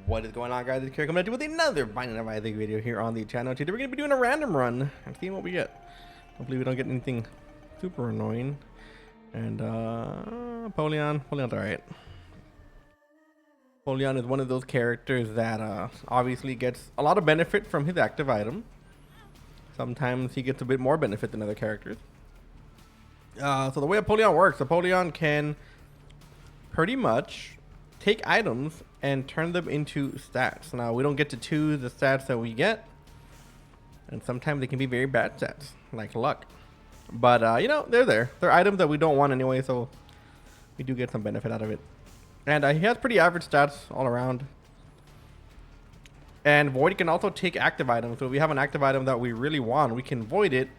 What is going on, guys? It's Kerry coming at you with another Binding of Isaac video here on the channel. Today we're going to be doing a random run and seeing what we get. Hopefully we don't get anything super annoying. And Apollyon. Apollyon's alright. Apollyon is one of those characters that obviously gets a lot of benefit from his active item. Sometimes he gets a bit more benefit than other characters. So the way Apollyon works, Apollyon can pretty much take items and turn them into stats. Now, we don't get to choose the stats that we get, and sometimes they can be very bad stats, like luck. But, you know, they're there. They're items that we don't want anyway, so we do get some benefit out of it. And he has pretty average stats all around. And Void can also take active items. So if we have an active item that we really want, we can Void it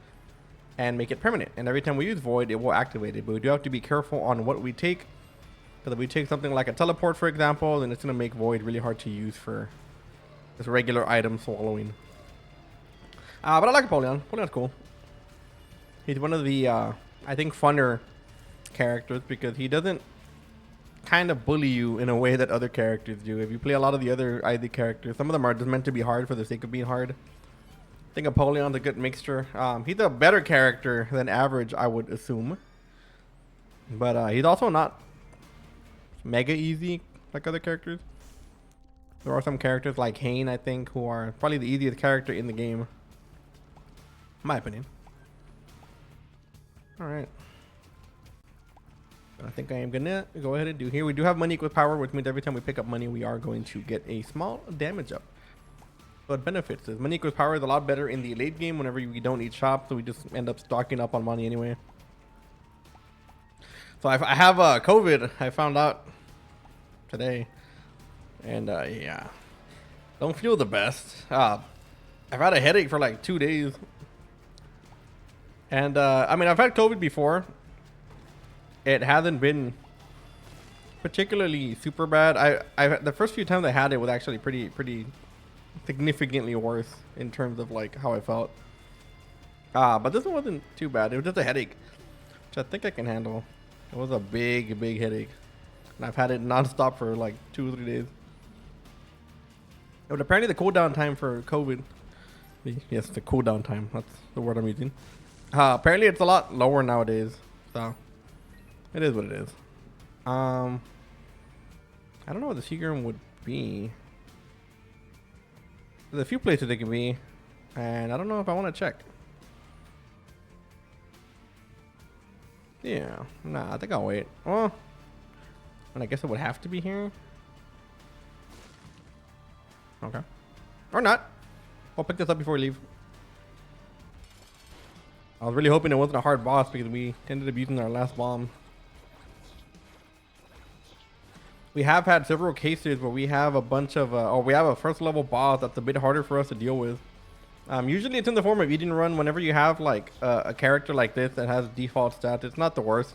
and make it permanent. And every time we use Void, it will activate it. But we do have to be careful on what we take. Because if we take something like a teleport, for example, then it's going to make Void really hard to use for just regular item swallowing. But I like Apollyon. Apollyon's cool. He's one of the, I think, funner characters because he doesn't kind of bully you in a way that other characters do. If you play a lot of the other ID characters, some of them are just meant to be hard for the sake of being hard. I think Apollyon's a good mixture. He's a better character than average, I would assume. But he's also not mega easy like other characters. There are some characters like Hayne, I think, who are probably the easiest character in the game, in my opinion. Alright. I think I am gonna go ahead and do here. We do have money equals power, which means every time we pick up money, we are going to get a small damage up. So it benefits us. Money equals power is a lot better in the late game whenever we don't need shops, so we just end up stocking up on money anyway. So I have COVID. I found out today, and yeah, don't feel the best. I've had a headache for like 2 days, and I mean, I've had COVID before. It hasn't been particularly super bad. The first few times I had it was actually pretty significantly worse in terms of like how I felt. But this one wasn't too bad. It was just a headache, which I think I can handle. It was a big headache, and I've had it nonstop for like 2 or 3 days. But apparently the cooldown time for COVID, yes, the cooldown time, that's the word I'm using. Apparently it's a lot lower nowadays, so it is what it is. I don't know what the Seagram would be. There's a few places it can be, and I don't know if I want to check. Yeah, nah, I think I'll wait. Well, and I guess it would have to be here. Okay. Or not. I'll pick this up before we leave. I was really hoping it wasn't a hard boss because we ended up using our last bomb. We have had several cases where we have a bunch of, or we have a first level boss that's a bit harder for us to deal with. Usually it's in the form of eating run. Whenever you have like a character like this that has default stats, it's not the worst.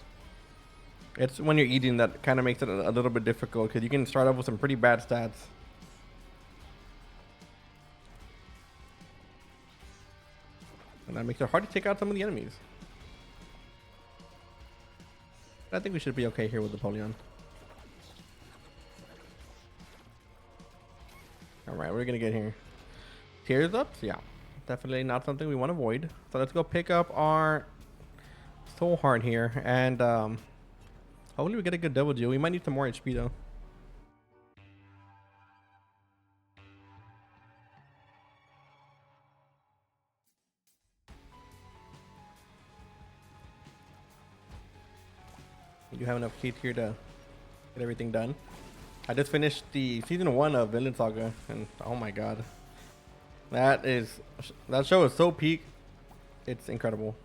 It's when you're eating that kind of makes it a little bit difficult because you can start off with some pretty bad stats. And that makes it hard to take out some of the enemies. But I think we should be okay here with Apollyon. Alright, what are we gonna get here? Tears up? Yeah. Definitely not something we want to avoid. So let's go pick up our soul heart here. And hopefully we get a good double deal. We might need some more HP though. We do have enough heat here to get everything done. I just finished the season 1 of Vinland Saga, and oh my god, that show is so peak. It's incredible.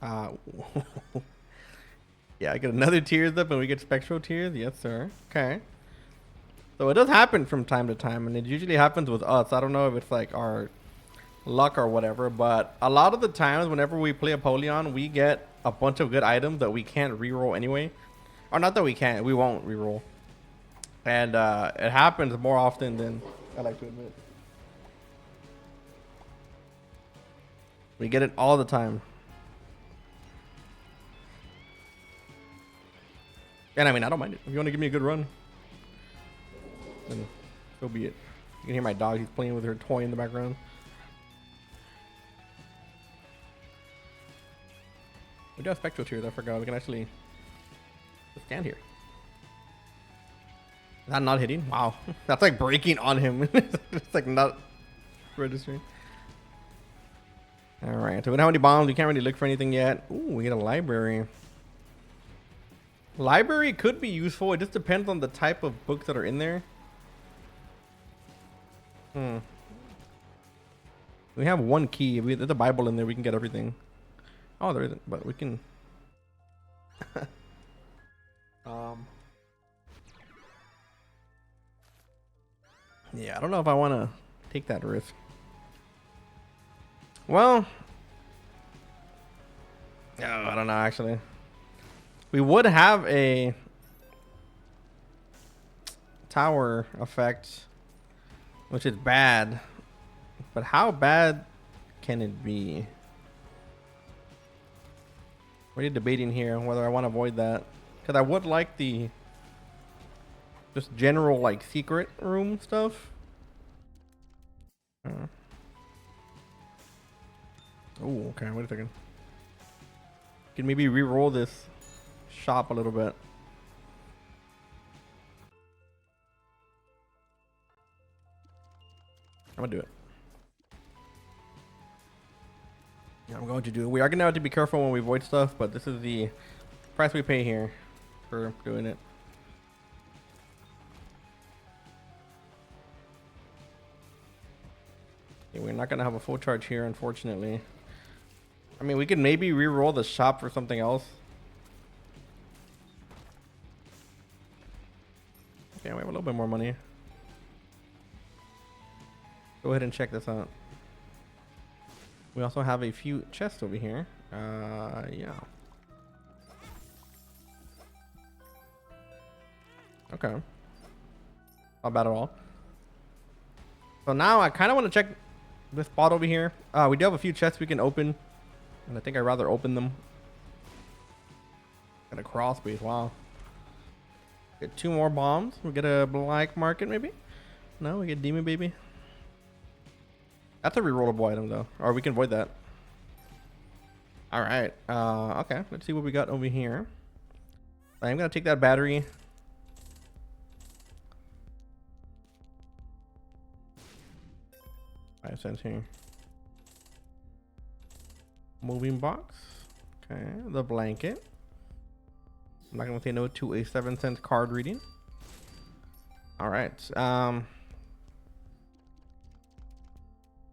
Yeah, I get another tears up, and we get spectral tears. Yes, sir. Okay. So it does happen from time to time, and it usually happens with us. I don't know if it's like our luck or whatever, but a lot of the times, whenever we play Apollyon, we get a bunch of good items that we can't reroll anyway, or not that we can't. We won't reroll. And it happens more often than I like to admit. We get it all the time. And I mean, I don't mind it. If you want to give me a good run, then so be it. You can hear my dog. He's playing with her toy in the background. We do have spectral tears. I forgot. We can actually just stand here. Is that not hitting? Wow. That's like breaking on him. It's like not registering. Alright. So we don't have any bombs. We can't really look for anything yet. Ooh, we get a library. Library could be useful. It just depends on the type of books that are in there. We have one key. There's a Bible in there. We can get everything. Oh, there isn't, but we can. Yeah, I don't know if I want to take that risk. Well, I don't know actually. We would have a tower effect, which is bad, but how bad can it be? We're debating here whether I want to avoid that, because I would like the just general like secret room stuff. Oh, okay. Wait a second. Can maybe re-roll this shop a little bit. I'm gonna do it. Yeah, I'm going to do it. We are gonna have to be careful when we void stuff, but this is the price we pay here for doing it. Okay, we're not gonna have a full charge here, unfortunately. I mean, we could maybe re-roll the shop for something else. Okay, we have a little bit more money. Go ahead and check this out. We also have a few chests over here. Yeah. Okay. Not bad at all. So now I kind of want to check this spot over here. We do have a few chests we can open, and I think I'd rather open them. Got a crawl space. Wow. Get 2 more bombs. We get a black market maybe. No, we get demon baby. That's a rerollable item though, or we can void that. All right. Okay. Let's see what we got over here. I'm gonna take that battery. $0.05 here. Moving box. Okay. The blanket. I'm not gonna say no to a 7-cent card reading. All right.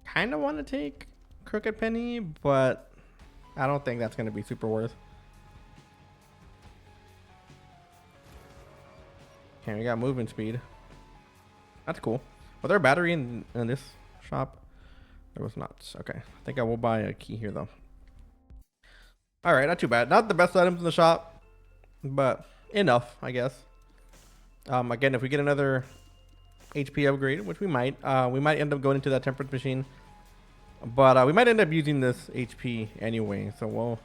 Kind of want to take Crooked Penny, but I don't think that's going to be super worth. Okay, we got movement speed. That's cool. Was there a battery in this shop? There was not. Okay. I think I will buy a key here, though. All right, not too bad. Not the best items in the shop, but enough, I guess. Again, if we get another HP upgrade, which we might end up going into that temperance machine. But we might end up using this HP anyway, so we'll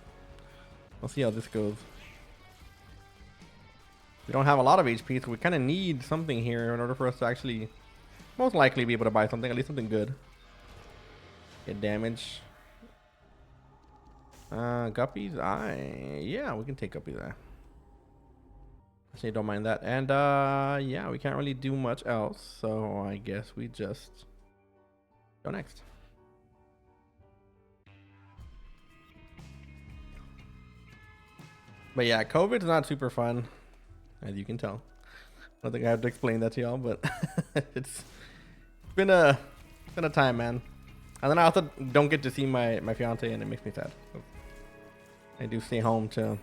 see how this goes. We don't have a lot of HP, so we kind of need something here in order for us to actually most likely be able to buy something, at least something good. Get damage. Guppies eye. Yeah, we can take Guppies eye. Actually, don't mind that. And yeah, we can't really do much else, so I guess we just go next. But yeah, COVID's not super fun, as you can tell. I don't think I have to explain that to y'all, but it's been a time, man. And then I also don't get to see my fiance, and it makes me sad. I do stay home to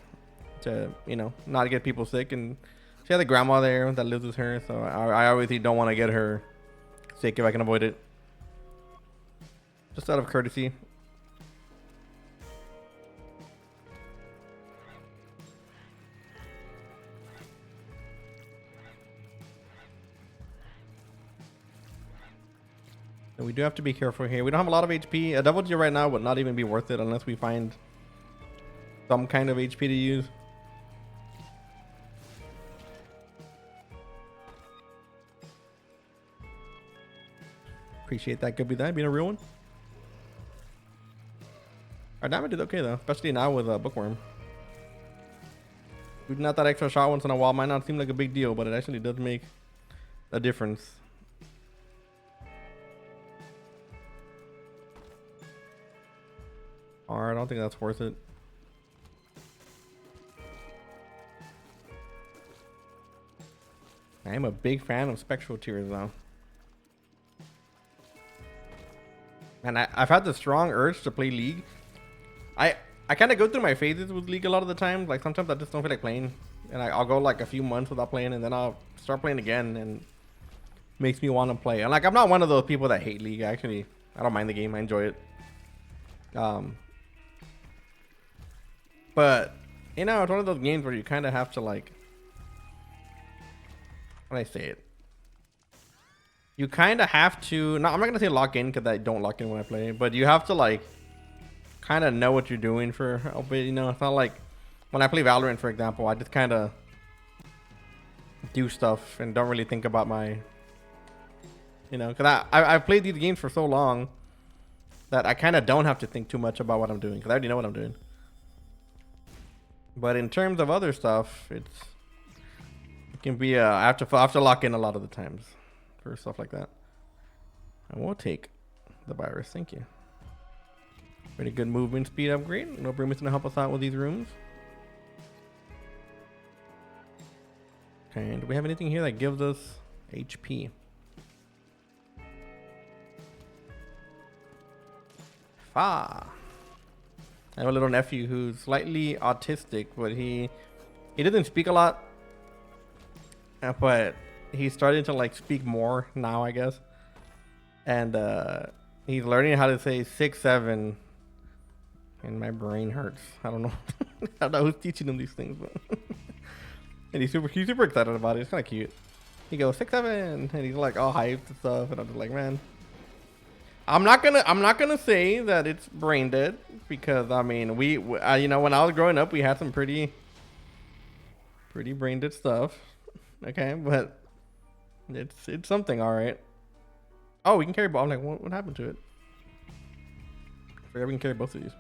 you know, not get people sick, and she has a grandma there that lives with her, so I obviously don't want to get her sick if I can avoid it, just out of courtesy. And we do have to be careful here. We don't have a lot of HP. A double G right now would not even be worth it unless we find some kind of HP to use. Appreciate that. Could be that being a real one. Our damage is okay though, especially now with Bookworm. Shooting out that extra shot once in a while might not seem like a big deal, but it actually does make a difference. Alright, I don't think that's worth it. I am a big fan of Spectral Tears though. And I've had the strong urge to play League. I kind of go through my phases with League a lot of the time. Like sometimes I just don't feel like playing, and I'll go like a few months without playing, and then I'll start playing again, and makes me want to play. And like I'm not one of those people that hate League. Actually, I don't mind the game. I enjoy it. But you know, it's one of those games where you kind of have to like, when I say it, you kind of have to. No, I'm not gonna say lock in because I don't lock in when I play, but you have to like kind of know what you're doing for a bit. You know, it's not like when I play Valorant, for example, I just kind of do stuff and don't really think about my, you know, because I've played these games for so long that I kind of don't have to think too much about what I'm doing because I already know what I'm doing. But in terms of other stuff, it can be I have to lock in a lot of the times for stuff like that. I will take the virus. Thank you. Pretty good movement speed upgrade. No Broom is gonna help us out with these rooms. Okay, do we have anything here that gives us HP? I have a little nephew who's slightly autistic, but he doesn't speak a lot. But he's starting to like speak more now, I guess. And he's learning how to say 6, 7. And my brain hurts. I don't know. I don't know who's teaching him these things, but and he's super excited about it. It's kind of cute. He goes 6, 7, and he's like all hyped and stuff. And I'm just like, man, I'm not gonna say that it's brain dead because I mean we you know, when I was growing up we had some pretty brain dead stuff. Okay, but it's something, all right. Oh, we can carry both. I'm like, what happened to it? I forgot we can carry both of these.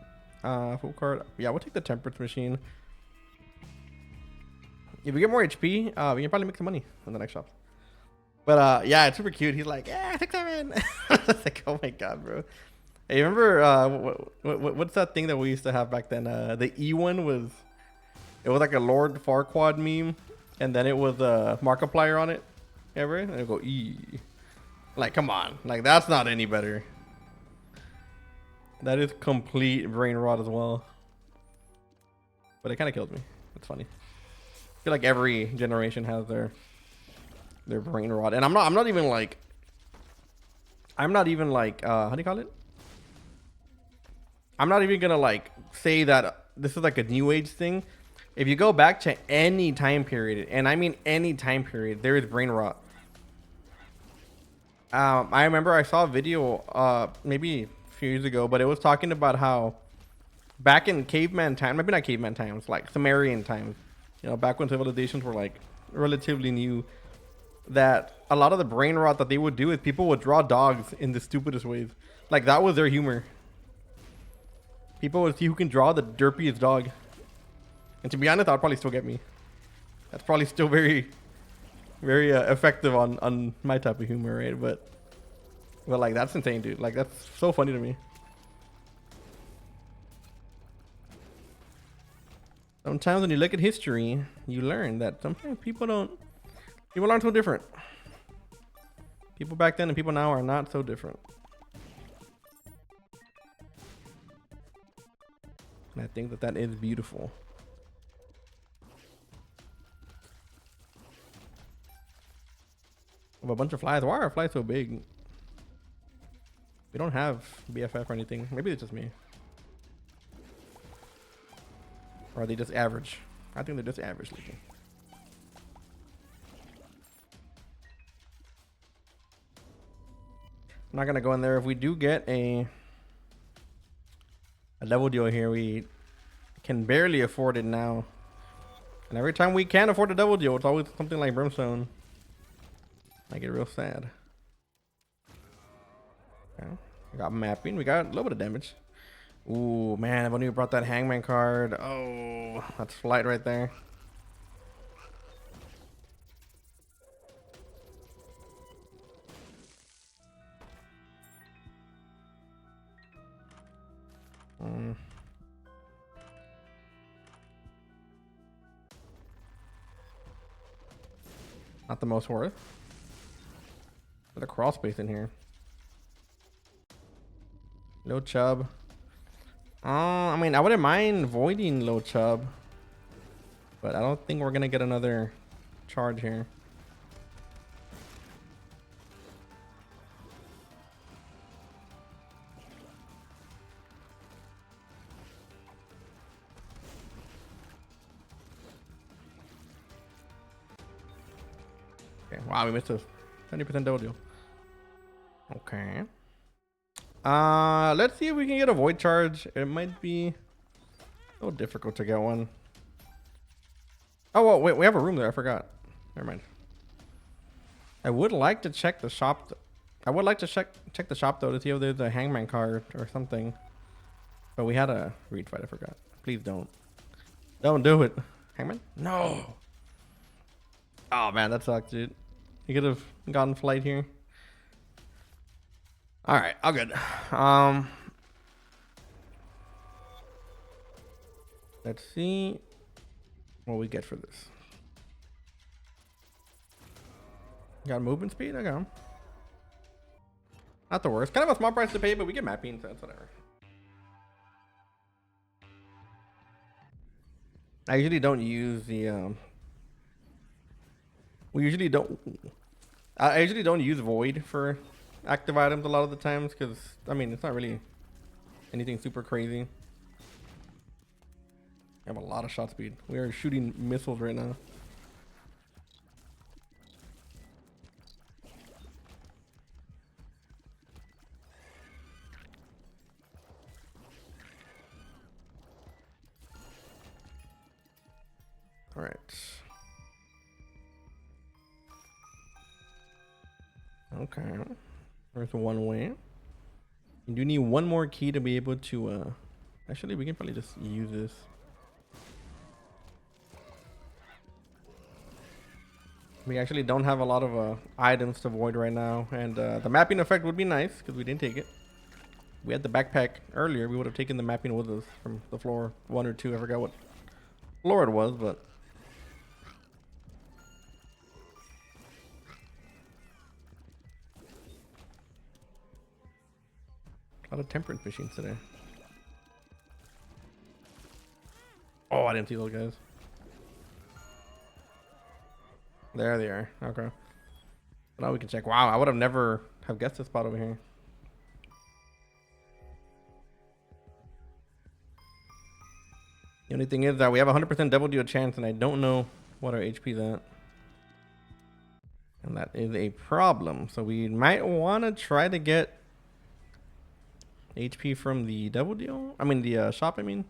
Full card. Yeah, we'll take the Temperance Machine. If we get more HP, we can probably make some money in the next shop. But yeah, it's super cute. He's like, yeah, 6, 7. I was like, oh my god, bro. Hey, remember what's that thing that we used to have back then? The E one was, it was like a Lord Farquaad meme, and then it was a Markiplier on it. Ever? And it go E. Like, come on, like that's not any better. That is complete brain rot as well. But it kind of kills me. It's funny. I feel like every generation has their brain rot, and I'm not even like how do you call it? I'm not even gonna like say that this is like a new age thing. If you go back to any time period, and I mean any time period, there is brain rot. I remember I saw a video maybe a few years ago, but it was talking about how back in caveman time, maybe not caveman times, like Sumerian times, you know, back when civilizations were like relatively new, that a lot of the brain rot that they would do is people would draw dogs in the stupidest ways. Like that was their humor. People would see who can draw the derpiest dog. And to be honest, that would probably still get me. That's probably still very effective on my type of humor, right? But like that's insane, dude. Like that's so funny to me. Sometimes when you look at history, you learn that sometimes people aren't so different. People back then and people now are not so different. And I think that is beautiful. Of a bunch of flies. Why are flies so big? We don't have BFF or anything. Maybe it's just me. Or are they just average? I think they're just average looking. I'm not gonna go in there. If we do get a level deal here, we can barely afford it now. And every time we can afford a double deal, it's always something like Brimstone. I get real sad. We got mapping. We got a little bit of damage. Ooh, man, if only we brought that hangman card. Oh, that's flight right there. Not the most worth. There's a crawl space in here. No chub. I mean, I wouldn't mind voiding low chub, but I don't think we're gonna get another charge here. Okay, wow, we missed a 70% double deal. Okay. Let's see if we can get a void charge. It might be a little difficult to get one. Oh, well, wait, we have a room there. I forgot. Never mind. I would like to check the shop. I would like to check the shop though to see if there's a hangman card or something. But we had a reed fight. I forgot. Please don't. Don't do it. Hangman? No. Oh man, that sucked, dude. You could have gotten flight here. All right, all good. Let's see what we get for this. Got movement speed? Okay. Not the worst. Kind of a small price to pay, but we get mapping, so that's whatever. I usually don't use the I usually don't use void for active items a lot of the times because I mean it's not really anything super crazy. I have a lot of shot speed. We are shooting missiles right now. All right. Okay. There's one way. You do need one more key to be able to actually we can probably just use this. We actually don't have a lot of items to void right now, and the mapping effect would be nice because we didn't take it. We had the backpack earlier. We would have taken the mapping with us from the floor 1 or 2. I forgot what floor it was, but a lot of temperance machines today. Oh, I didn't see those guys. There they are. Okay. Now we can check. Wow, I would have never have guessed this spot over here. The only thing is that we have 100% double deal chance, and I don't know what our HP is at. And that is a problem. So we might want to try to get HP from the double deal. I mean, the shop, I mean.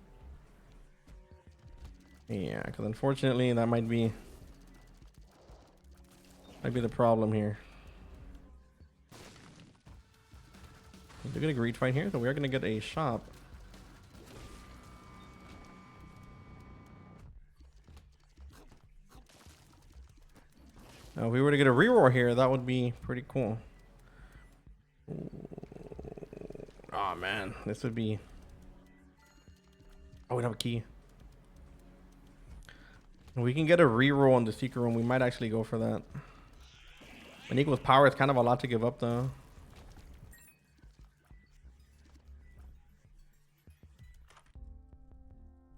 Yeah, because unfortunately, that might be the problem here. We're gonna reach right here, so we are gonna get a shop. Now, if we were to get a reroll here, that would be pretty cool. Oh man, this would be. Oh, we don't have a key. If we can get a reroll in the secret room, we might actually go for that. When equals power, it's kind of a lot to give up, though.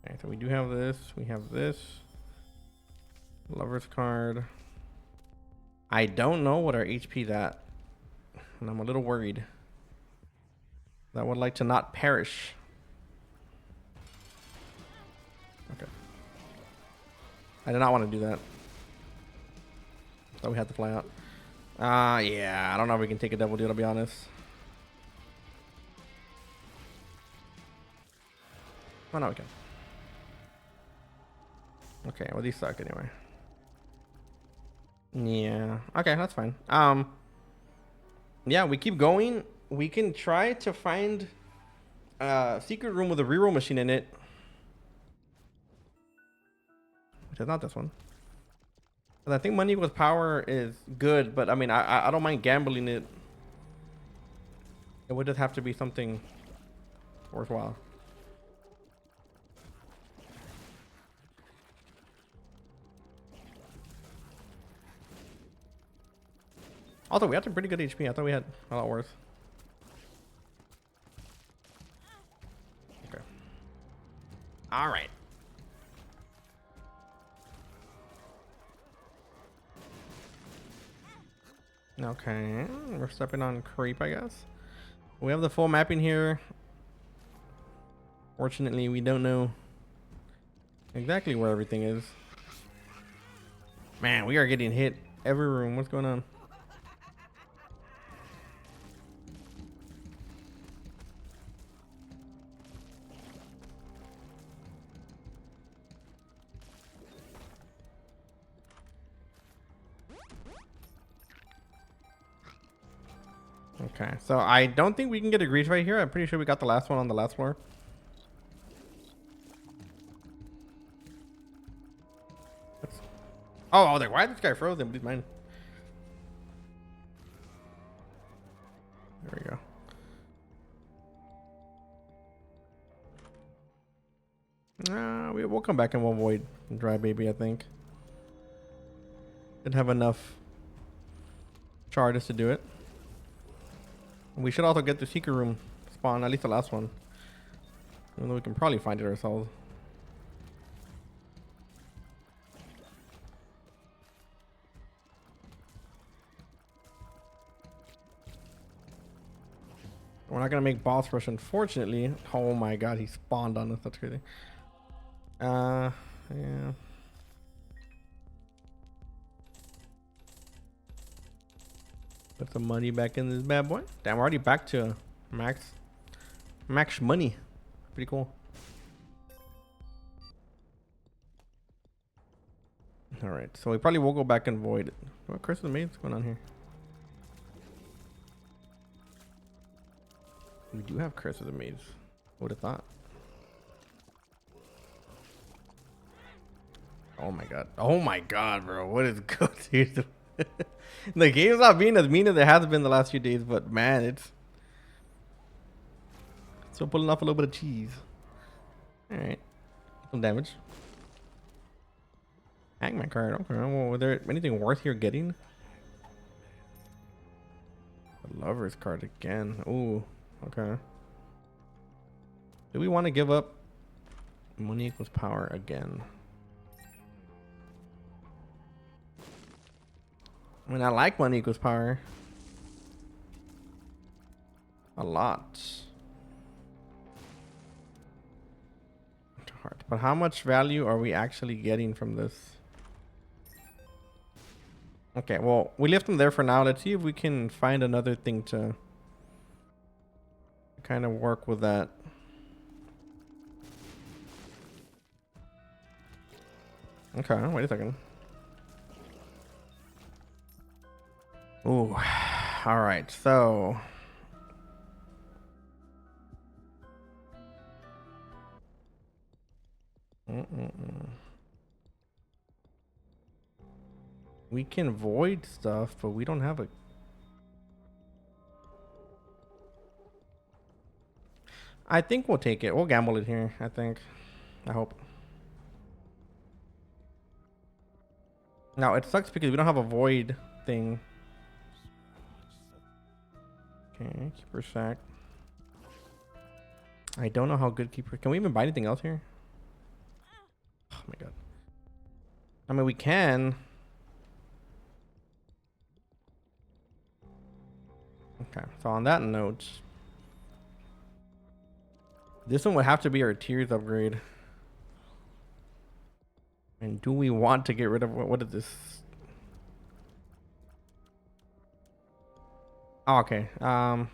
Okay, so we do have this. We have this. Lover's card. I don't know what our HP is at, and I'm a little worried. I would like to not perish. Okay. I did not want to do that. Thought we had to fly out. Yeah, I don't know if we can take a double deal, to be honest. Oh, no, we can. Okay, well, these suck anyway. Yeah, okay, that's fine. Yeah, we keep going. we can try to find a secret room with a reroll machine in it. Which is not this one. I think money with power is good, but I mean, I don't mind gambling it. It would just have to be something worthwhile. Although we had some pretty good HP. I thought we had a lot worse. Okay. All right. Okay, we're stepping on creep, I guess. We have the full mapping here. Fortunately, we don't know exactly where everything is. Man, we are getting hit every room. What's going on? Okay, so I don't think we can get a grease right here. I'm pretty sure we got the last one on the last floor. Oh, I was like, why is this guy frozen? Please mine. There we go. We'll come back and we'll avoid dry baby, I think. Didn't have enough charges to do it. We should also get the secret room spawn, at least the last one. Even though we can probably find it ourselves. We're not gonna make boss rush, unfortunately. Oh my god, he spawned on us. That's crazy. Yeah. Put some money back in this bad boy. Damn, we're already back to max money. Pretty cool. All right, so we probably will go back and void. What curse of the maid's going on here? We do have curse of the maids. Would have thought. Oh my god. Oh my god, bro. What is good here? The game's not being as mean as it has been the last few days, but man, it's still pulling off a little bit of cheese. Alright. Some damage. Hangman card. Okay. Well, was there anything worth here getting? The Lover's card again. Ooh. Okay. Do we want to give up money equals power again? I mean, I like money equals power a lot. Hard. But how much value are we actually getting from this? Okay, well, we left them there for now. Let's see if we can find another thing to kind of work with that. Okay, wait a second. Ooh, all right, so we can void stuff, but we don't have a. I think we'll take it. We'll gamble it here, I think. I hope. Now, it sucks because we don't have a void thing. Okay, keeper sack. I don't know how good keeper. Can we even buy anything else here? Oh my god. I mean, we can. Okay, so on that note, this one would have to be our tiers upgrade. And do we want to get rid of what is this? Oh, okay. Oh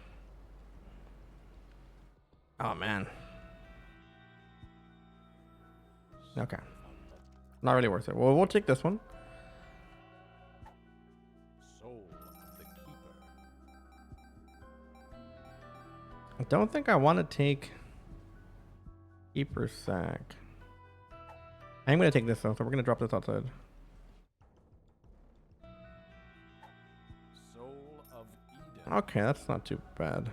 man. Okay. Not really worth it. Well, we'll take this one. I don't think I want to take Keeper Sack. I'm going to take this though, so we're going to drop this outside. Soul of Eden. Okay, that's not too bad.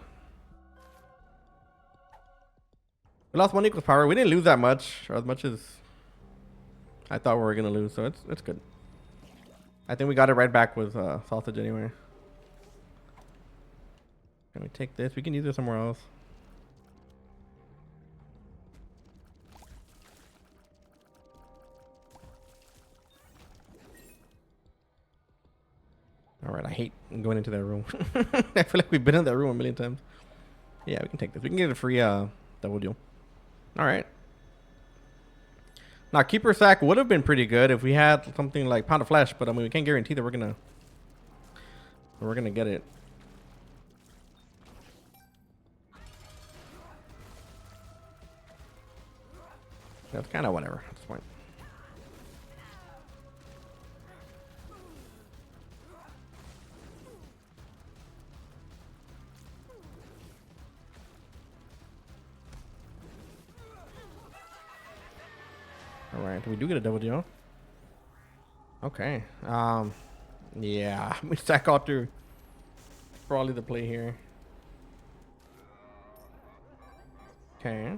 We lost 1 equals power. We didn't lose that much, or as much as I thought we were going to lose, so it's good. I think we got it right back with sausage anyway. Can we take this? We can use it somewhere else. Alright, I hate going into that room. I feel like we've been in that room a million times. Yeah, we can take this. We can get a free double deal. Alright. Now, Keeper Sack would have been pretty good if we had something like Pound of Flesh, but I mean, we can't guarantee that we're gonna get it. That's kind of whatever at this point. Alright, we do get a double deal. Okay. Yeah, we stack out through. Probably the play here. Okay.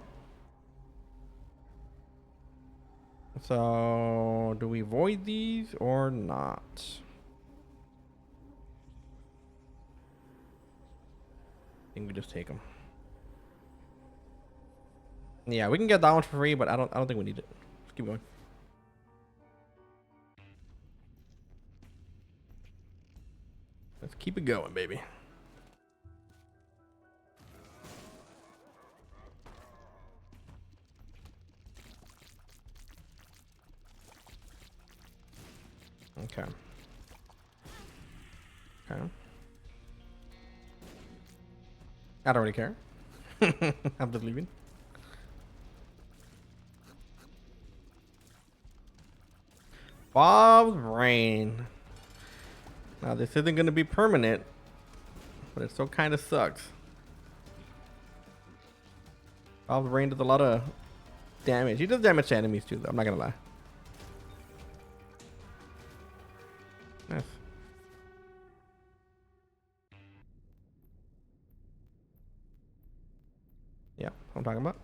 So, do we void these or not? I think we just take them. Yeah, we can get that one for free, but I don't think we need it. Let's keep going. Let's keep it going, baby. Okay. Okay. I don't really care. I'm just leaving. Bob's Rain. Now this isn't going to be permanent, but it still kind of sucks. Bob's Rain does a lot of damage. He does damage to enemies too, though. I'm not going to lie. Nice. Yeah, what I'm talking about.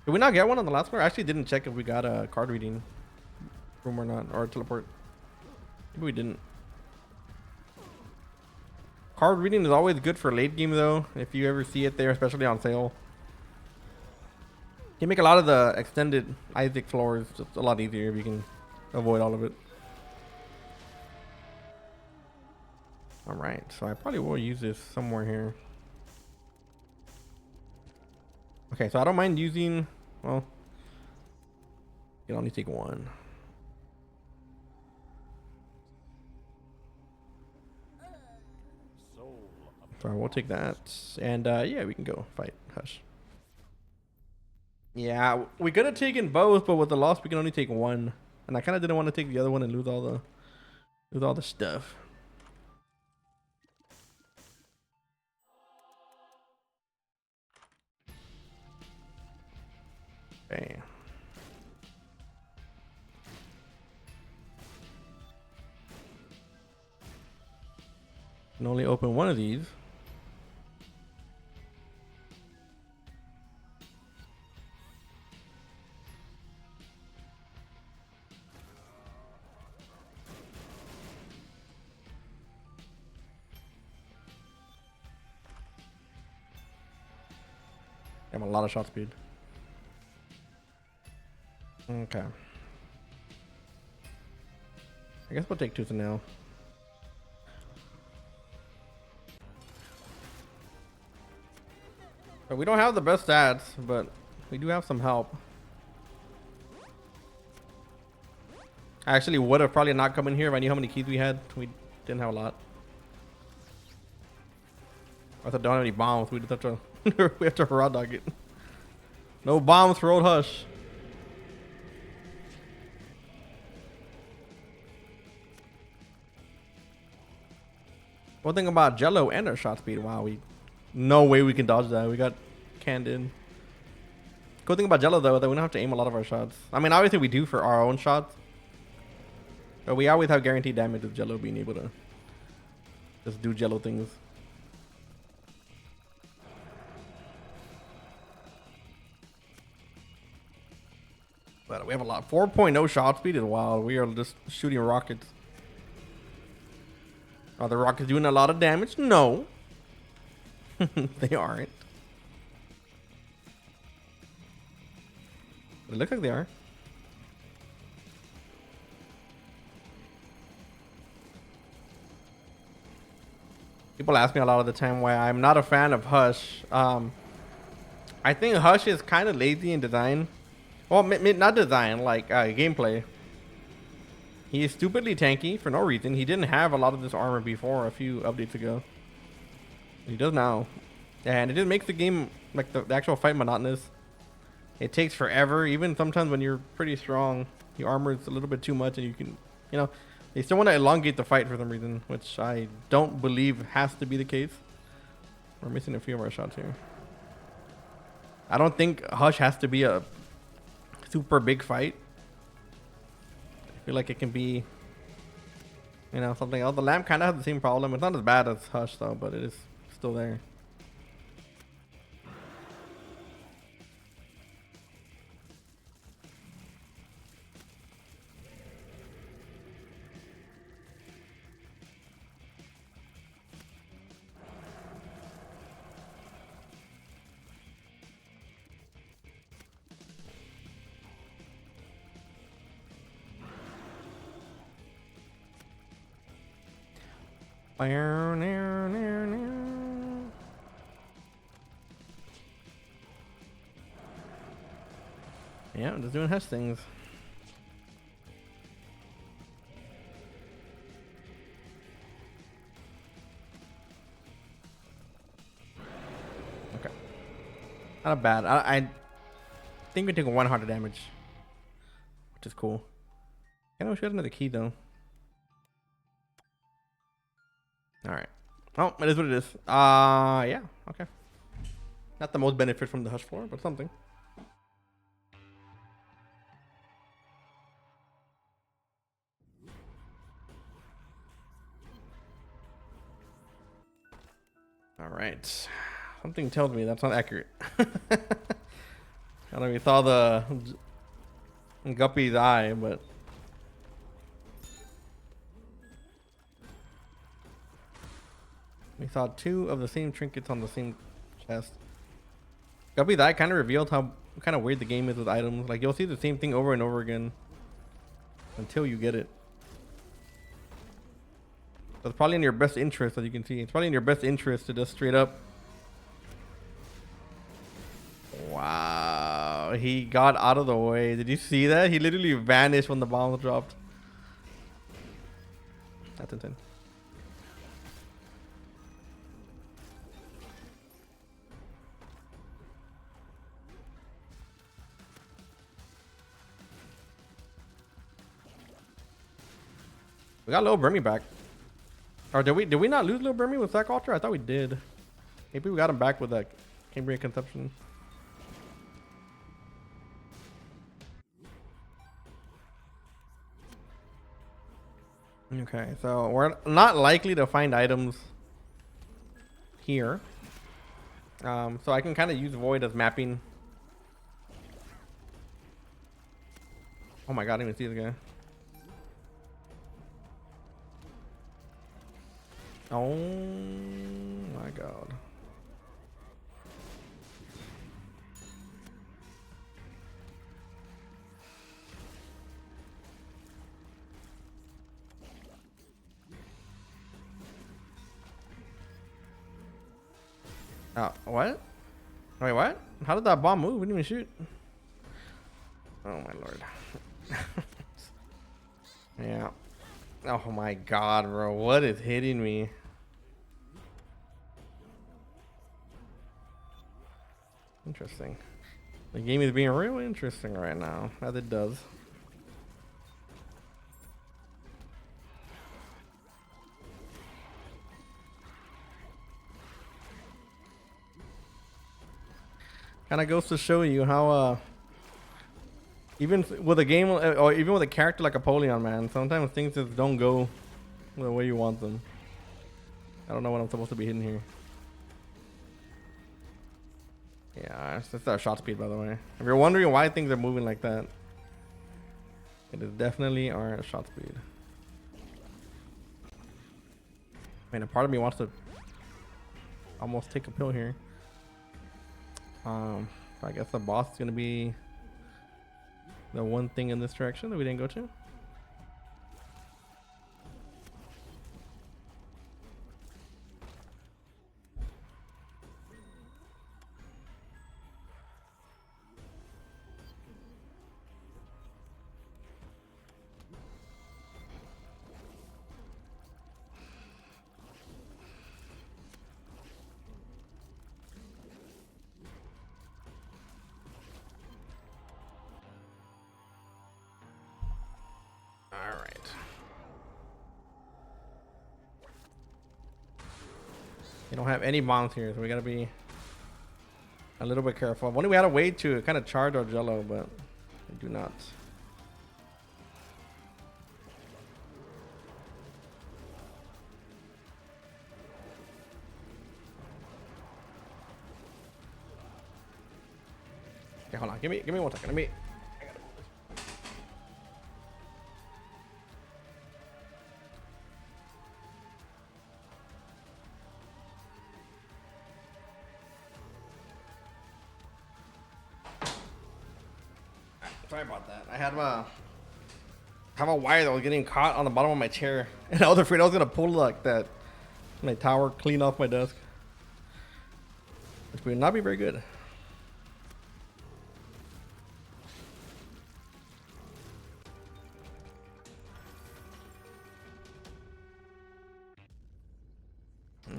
Did we not get one on the last floor? I actually didn't check if we got a card reading room or not, or teleport. Maybe we didn't. Card reading is always good for late game though, if you ever see it there, especially on sale. You can make a lot of the extended Isaac floors just a lot easier if you can avoid all of it. Alright, so I probably will use this somewhere here. Okay, so I don't mind using, well, you can only take one. So we'll take that. And yeah, we can go fight Hush. Yeah, we could have taken both, but with the loss we can only take one. And I kinda didn't want to take the other one and lose all the stuff. Okay. Can only open one of these. I have a lot of shot speed. Okay. I guess we'll take Tooth and Nail. But we don't have the best stats, but we do have some help. I actually would have probably not come in here if I knew how many keys we had. We didn't have a lot. I thought don't have any bombs. We just have to we have to raw dog it. No bombs for old Hush. One thing about Jello and our shot speed, wow, we No way we can dodge that. We got canned in. Cool thing about Jello though that we don't have to aim a lot of our shots. I mean, obviously we do for our own shots, but we always have guaranteed damage with Jello being able to just do Jello things. But we have a lot. 4.0 shot speed is wild. We are just shooting rockets. Are the rockets doing a lot of damage? No. They aren't. It looks like they are. People ask me a lot of the time why I'm not a fan of Hush. I think Hush is kind of lazy in design. Well, not design, like gameplay. He is stupidly tanky for no reason. He didn't have a lot of this armor before a few updates ago. He does now. And it just makes the game, like the actual fight, monotonous. It takes forever. Even sometimes when you're pretty strong, your armor is a little bit too much and you can, you know, they still want to elongate the fight for some reason, which I don't believe has to be the case. We're missing a few of our shots here. I don't think Hush has to be a super big fight. I feel like it can be, you know, something else. The lamp kind of has the same problem. It's not as bad as Hush though, but it is still there. Yeah, I'm just doing Hush things. Okay. Not bad. I think we take 100 damage, which is cool. I know she has another key though. All right. Oh, it is what it is. Yeah. Okay. Not the most benefit from the Hush floor, but something. All right. Something tells me that's not accurate. I don't know if you saw the Guppy's eye, but we saw two of the same trinkets on the same chest. Guppy's eye kind of revealed how kind of weird the game is with items. Like you'll see the same thing over and over again until you get it. So it's probably in your best interest, as you can see. It's probably in your best interest to just straight up. Wow, he got out of the way. Did you see that? He literally vanished when the bomb dropped. That's insane. We got Lil Burmy back. Or did we not lose Lil Burmy with Sack Ultra? I thought we did. Maybe we got him back with that Cambrian Conception. Okay, so we're not likely to find items here. So I can kind of use Void as mapping. Oh my god, I didn't even see this guy. Oh my god. What? Wait, what? How did that bomb move? We didn't even shoot. Oh my lord. Yeah. Oh my god, bro. What is hitting me? Interesting. The game is being real interesting right now, as it does. Kind of goes to show you how even with a game or even with a character like Apollyon, man, sometimes things just don't go the way you want them. I don't know what I'm supposed to be hitting here. Yeah, it's just our shot speed, by the way. If you're wondering why things are moving like that, it is definitely our shot speed. I mean, a part of me wants to almost take a pill here. I guess the boss is gonna be the one thing in this direction that we didn't go to. You don't have any bombs here, so we gotta be a little bit careful. If only we had a way to kind of charge our Jello, but we do not. Okay, hold on. Give me 1 second. Let me. Sorry about that. I have a wire that was getting caught on the bottom of my chair, and I was afraid I was gonna pull like that my tower clean off my desk, which would not be very good.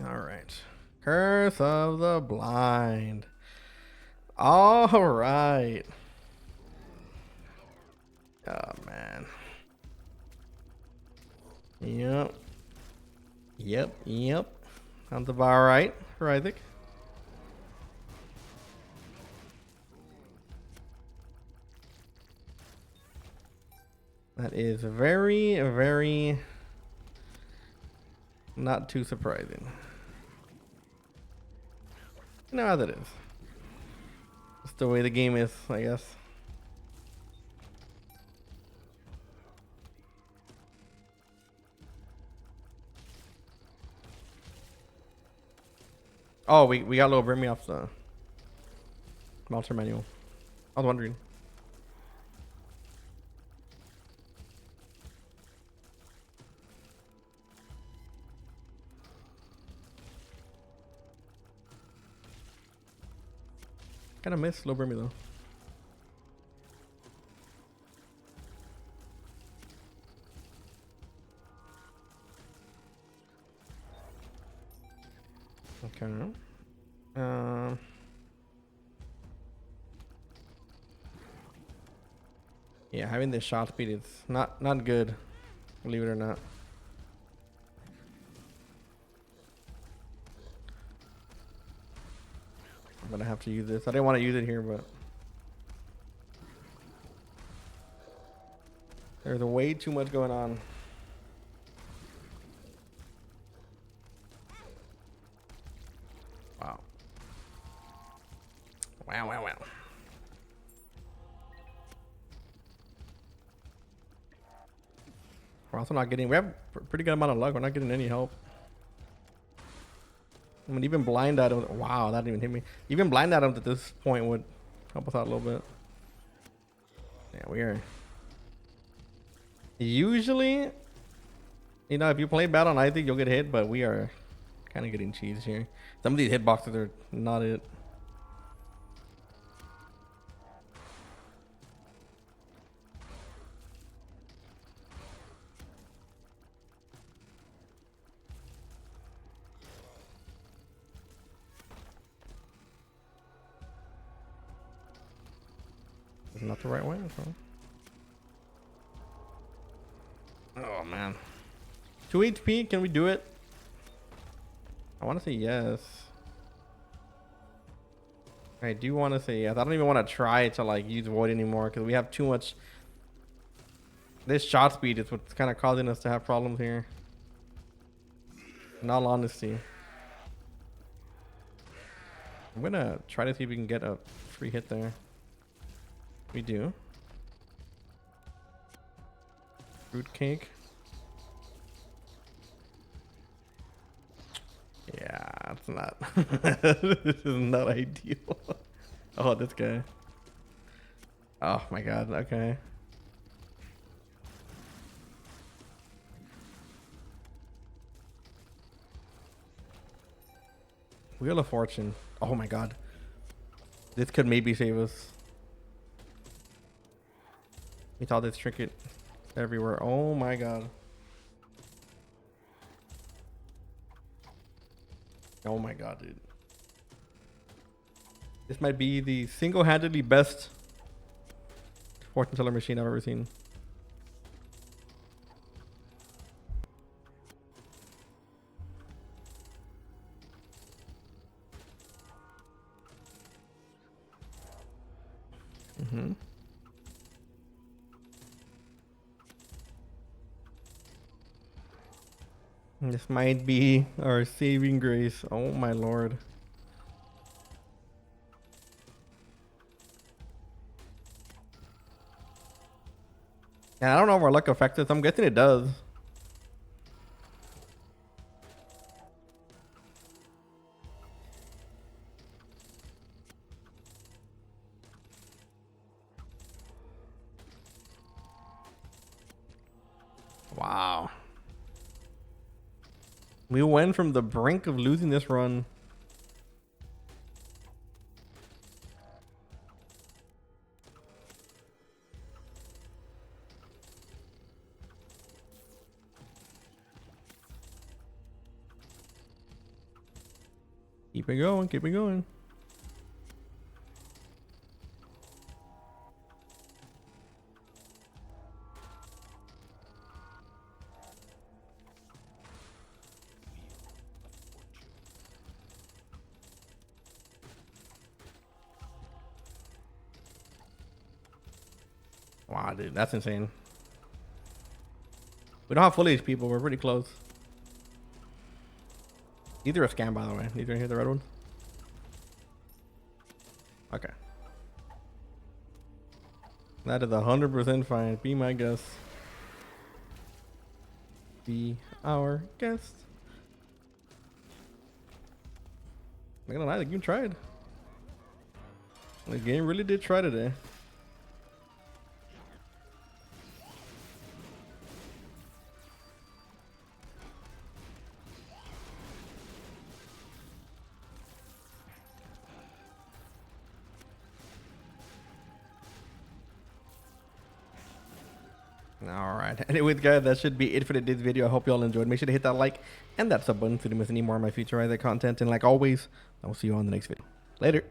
All right, Curse of the Blind. All right. Oh man. Yep. Sounds about right for Isaac. That is very, very not too surprising. You know how that is. It's the way the game is, I guess. Oh, we got a little bring me off the monster manual. I was wondering. Kind of miss low bring me though. Okay. Yeah, having this shot speed is not good, believe it or not. I'm gonna have to use this. I didn't want to use it here, but there's way too much going on. Wow. Wow. We're also not getting, we have a pretty good amount of luck. We're not getting any help. I mean, even blind Adam, wow, that didn't even hit me. Even blind Adam at this point would help us out a little bit. Yeah, we are. Usually, you know, if you play bad on Isaac, you'll get hit, but we are kind of getting cheese here. Some of these hitboxes are not it. Not the right way. So. Oh man, 2 HP. Can we do it? I want to say yes. I do want to say yes. I don't even want to try to like use void anymore because we have too much. This shot speed is what's kind of causing us to have problems here. In all honesty. I'm gonna try to see if we can get a free hit there. We do. Fruitcake. Yeah, it's not. This is not ideal. Oh, this guy. Oh my god, okay. Wheel of Fortune. Oh my god. This could maybe save us. We thought this trinket everywhere. Oh my god. Oh my god, dude. This might be the single-handedly best fortune teller machine I've ever seen. Mm-hmm. This might be our saving grace. Oh my lord. And I don't know if our luck affects us. I'm guessing it does. Wow. We went from the brink of losing this run. Keep it going, keep it going. Wow, dude, that's insane. We don't have full HP, but we're pretty close. These are a scam, by the way. These are here, the red ones. Okay. That is 100% fine. Be my guest. Be our guest. I'm not gonna lie, the game tried. The game really did try today. Alright, anyways guys, that should be it for today's video. I hope you all enjoyed. Make sure to hit that like and that sub button so you don't miss any more of my future Isaac content. And like always, I will see you on the next video. Later.